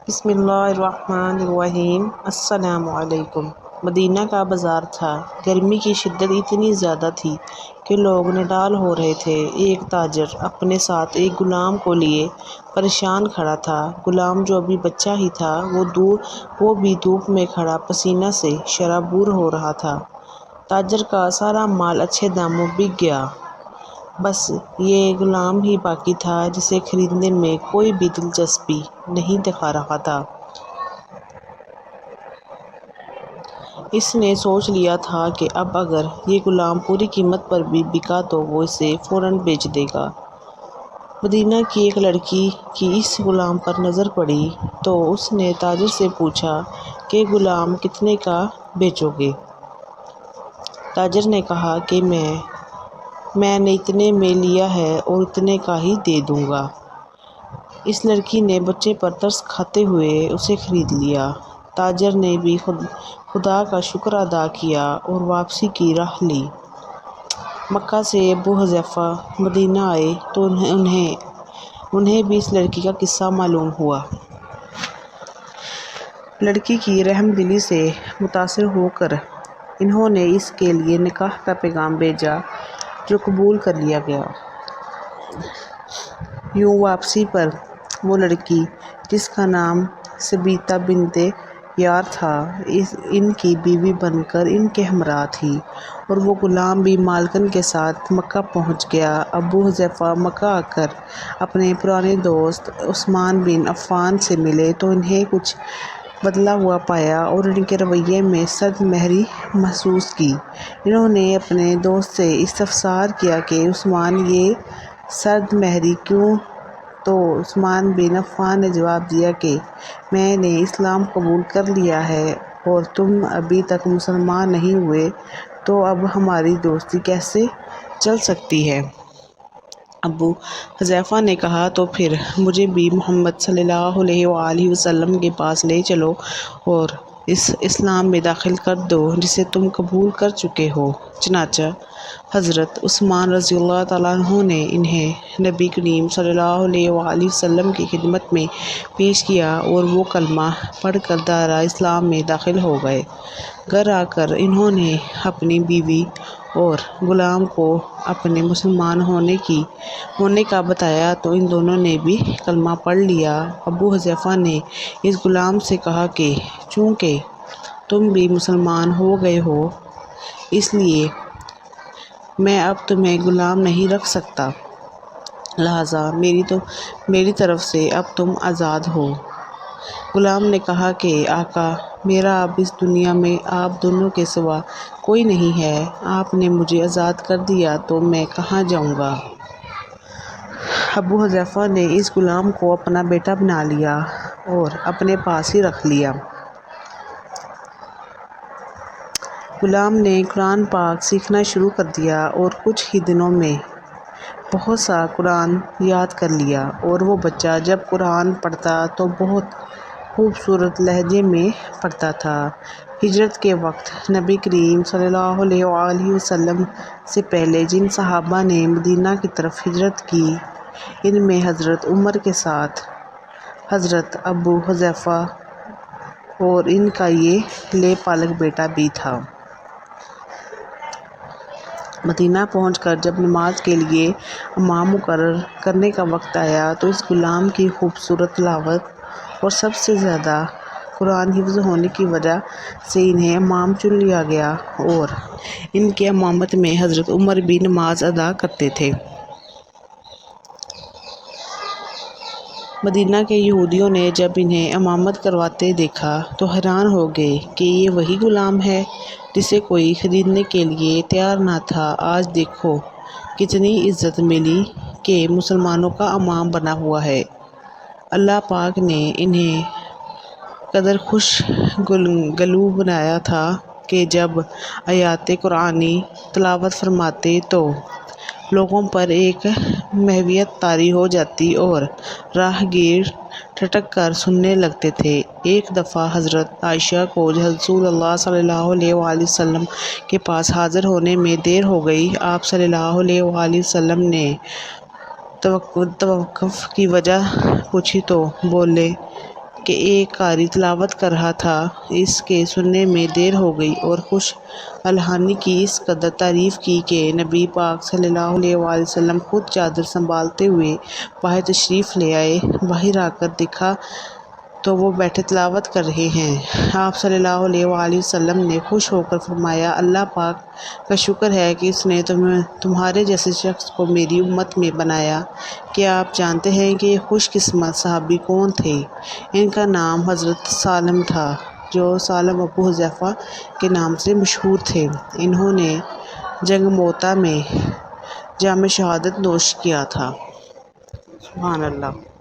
بسم اللہ الرحمن الرحیم۔ السلام علیکم۔ مدینہ کا بازار تھا۔ گرمی کی شدت اتنی زیادہ تھی کہ لوگ نڈال ہو رہے تھے۔ ایک تاجر اپنے ساتھ ایک غلام کو لیے پریشان کھڑا تھا۔ غلام جو ابھی بچہ ہی تھا وہ بھی دھوپ میں کھڑا پسینہ سے شرابور ہو رہا تھا۔ تاجر کا سارا مال اچھے داموں بک گیا، بس یہ غلام ہی باقی تھا جسے خریدنے میں کوئی بھی دلچسپی نہیں دکھا رہا تھا۔ اس نے سوچ لیا تھا کہ اب اگر یہ غلام پوری قیمت پر بھی بکا تو وہ اسے فوراً بیچ دے گا۔ مدینہ کی ایک لڑکی کی اس غلام پر نظر پڑی تو اس نے تاجر سے پوچھا کہ غلام کتنے کا بیچو گے؟ تاجر نے کہا کہ میں نے اتنے میں لیا ہے اور اتنے کا ہی دے دوں گا۔ اس لڑکی نے بچے پر ترس کھاتے ہوئے اسے خرید لیا۔ تاجر نے بھی خدا کا شکر ادا کیا اور واپسی کی راہ لی۔ مکہ سے ابو حذیفہ مدینہ آئے تو انہیں بھی اس لڑکی کا قصہ معلوم ہوا۔ لڑکی کی رحم دلی سے متاثر ہو کر انہوں نے اس کے لیے نکاح کا پیغام بھیجا جو قبول کر لیا گیا۔ یوں واپسی پر وہ لڑکی جس کا نام ثبیتہ بنت یار تھا ان کی بیوی بن کر ان کے ہمراہ تھی، اور وہ غلام بھی مالکن کے ساتھ مکہ پہنچ گیا۔ ابو حذیفہ مکہ آ کر اپنے پرانے دوست عثمان بن عفان سے ملے تو انہیں کچھ بدلا ہوا پایا اور ان کے رویے میں سرد مہری محسوس کی۔ انہوں نے اپنے دوست سے استفسار کیا کہ عثمان یہ سرد مہری کیوں؟ تو عثمان بن عفان نے جواب دیا کہ میں نے اسلام قبول کر لیا ہے اور تم ابھی تک مسلمان نہیں ہوئے، تو اب ہماری دوستی کیسے چل سکتی ہے؟ ابو حذیفہ نے کہا تو پھر مجھے بھی محمد صلی اللہ علیہ وآلہ وسلم کے پاس لے چلو اور اس اسلام میں داخل کر دو جسے تم قبول کر چکے ہو۔ چنانچہ حضرت عثمان رضی اللہ تعالیٰ عنہ نے انہیں نبی کریم صلی اللہ علیہ وآلہ وسلم کی خدمت میں پیش کیا اور وہ کلمہ پڑھ کر دائرہ اسلام میں داخل ہو گئے۔ گھر آ کر انہوں نے اپنی بیوی اور غلام کو اپنے مسلمان ہونے کا بتایا تو ان دونوں نے بھی کلمہ پڑھ لیا۔ ابو حذیفہ نے اس غلام سے کہا کہ چونکہ تم بھی مسلمان ہو گئے ہو اس لیے میں اب تمہیں غلام نہیں رکھ سکتا، لہٰذا میری طرف سے اب تم آزاد ہو۔ غلام نے کہا کہ آقا، میرا اب اس دنیا میں آپ دونوں کے سوا کوئی نہیں ہے، آپ نے مجھے آزاد کر دیا تو میں کہاں جاؤں گا؟ ابو حذیفہ نے اس غلام کو اپنا بیٹا بنا لیا اور اپنے پاس ہی رکھ لیا۔ غلام نے قرآن پاک سیکھنا شروع کر دیا اور کچھ ہی دنوں میں بہت سا قرآن یاد کر لیا، اور وہ بچہ جب قرآن پڑھتا تو بہت خوبصورت لہجے میں پڑھتا تھا۔ ہجرت کے وقت نبی کریم صلی اللہ علیہ وآلہ وسلم سے پہلے جن صحابہ نے مدینہ کی طرف ہجرت کی ان میں حضرت عمر کے ساتھ حضرت ابو حذیفہ اور ان کا یہ لے پالک بیٹا بھی تھا۔ مدینہ پہنچ کر جب نماز کے لیے امام مقرر کرنے کا وقت آیا تو اس غلام کی خوبصورت تلاوت اور سب سے زیادہ قرآن حفظ ہونے کی وجہ سے انہیں امام چن لیا گیا، اور ان کی امامت میں حضرت عمر بھی نماز ادا کرتے تھے۔ مدینہ کے یہودیوں نے جب انہیں امامت کرواتے دیکھا تو حیران ہو گئے کہ یہ وہی غلام ہے جسے کوئی خریدنے کے لیے تیار نہ تھا۔ آج دیکھو کتنی عزت ملی کہ مسلمانوں کا امام بنا ہوا ہے۔ اللہ پاک نے انہیں قدر خوش گلو بنایا تھا کہ جب آیات قرآنی تلاوت فرماتے تو لوگوں پر ایک محویت طاری ہو جاتی اور راہ گیر ٹھٹک کر سننے لگتے تھے۔ ایک دفعہ حضرت عائشہ کو رسول اللہ صلی اللہ علیہ وآلہ وسلم کے پاس حاضر ہونے میں دیر ہو گئی۔ آپ صلی اللہ علیہ وآلہ وسلم نے توقف کی وجہ پوچھی تو بولے کہ ایک قاری تلاوت کر رہا تھا، اس کے سننے میں دیر ہو گئی اور خوش الحانی کی اس قدر تعریف کی کہ نبی پاک صلی اللہ علیہ وآلہ وسلم خود چادر سنبھالتے ہوئے باہر تشریف لے آئے۔ باہر آ کر دیکھا تو وہ بیٹھے تلاوت کر رہے ہیں۔ آپ صلی اللہ علیہ وآلہ وسلم نے خوش ہو کر فرمایا، اللہ پاک کا شکر ہے کہ اس نے تمہارے جیسے شخص کو میری امت میں بنایا۔ کیا آپ جانتے ہیں کہ یہ خوش قسمت صحابی کون تھے؟ ان کا نام حضرت سالم تھا، جو سالم ابو حذیفہ کے نام سے مشہور تھے۔ انہوں نے جنگ موتا میں جام شہادت نوش کیا تھا۔ سبحان اللہ۔